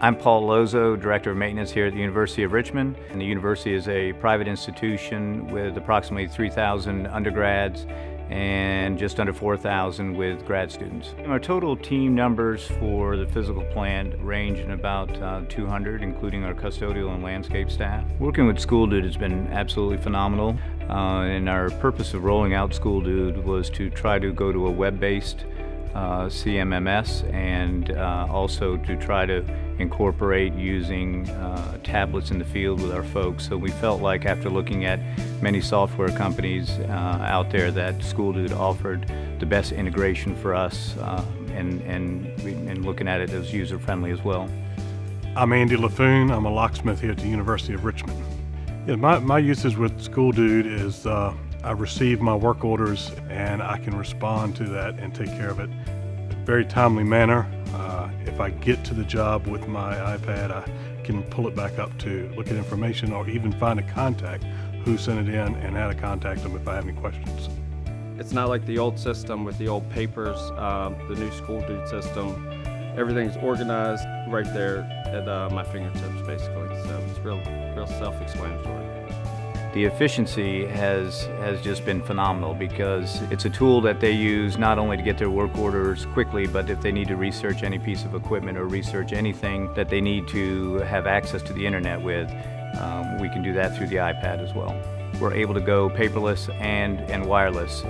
I'm Paul Lozo, Director of Maintenance here at the University of Richmond. And the university is a private institution with approximately 3,000 undergrads and just under 4,000 with grad students. Our total team numbers for the physical plant range in about 200, including our custodial and landscape staff. Working with School Dude has been absolutely phenomenal. And our purpose of rolling out School Dude was to try to go to a web-based CMMS and also to try to incorporate using tablets in the field with our folks. So we felt like after looking at many software companies out there that School Dude offered the best integration for us and looking at it as user-friendly as well. I'm Andy LaFoon. I'm a locksmith here at the University of Richmond. Yeah, my uses with School Dude is I receive my work orders and I can respond to that and take care of it in a very timely manner. If I get to the job with my iPad, I can pull it back up to look at information or even find a contact who sent it in and how to contact them if I have any questions. It's not like the old system with the old papers, the new School Dude system. Everything's organized right there at my fingertips, basically. So it's real self-explanatory. The efficiency has just been phenomenal because it's a tool that they use not only to get their work orders quickly, but if they need to research any piece of equipment or research anything that they need to have access to the internet with, we can do that through the iPad as well. We're able to go paperless and wireless,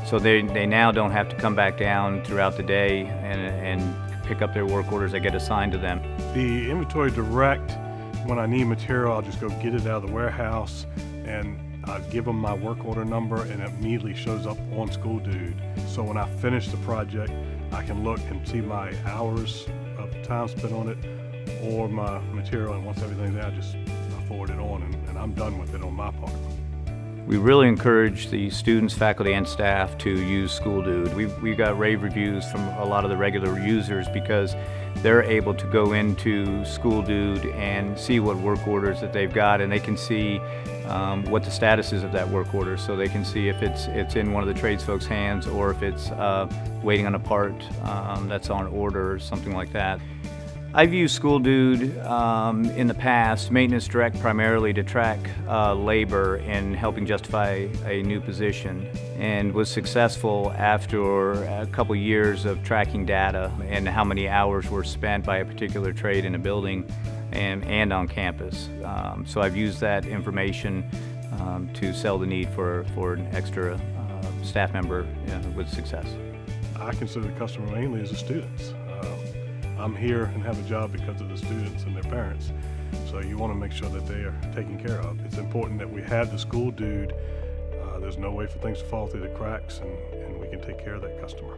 so they now don't have to come back down throughout the day and pick up their work orders that get assigned to them. The inventory direct, when I need material, I'll just go get it out of the warehouse and I give them my work order number and it immediately shows up on School Dude. So when I finish the project, I can look and see my hours of time spent on it or my material, and once everything's there, I forward it on and I'm done with it on my part. We really encourage the students, faculty, and staff to use School Dude. We've got rave reviews from a lot of the regular users because they're able to go into School Dude and see what work orders that they've got, and they can see what the status is of that work order. So they can see if it's in one of the tradesfolks' hands or if it's waiting on a part that's on order or something like that. I've used School Dude in the past, Maintenance Direct primarily to track labor in helping justify a new position, and was successful after a couple years of tracking data and how many hours were spent by a particular trade in a building and on campus. So I've used that information to sell the need for an extra staff member with success. I consider the customer mainly as the students. I'm here and have a job because of the students and their parents. So you want to make sure that they are taken care of. It's important that we have the School Dude. There's no way for things to fall through the cracks and we can take care of that customer.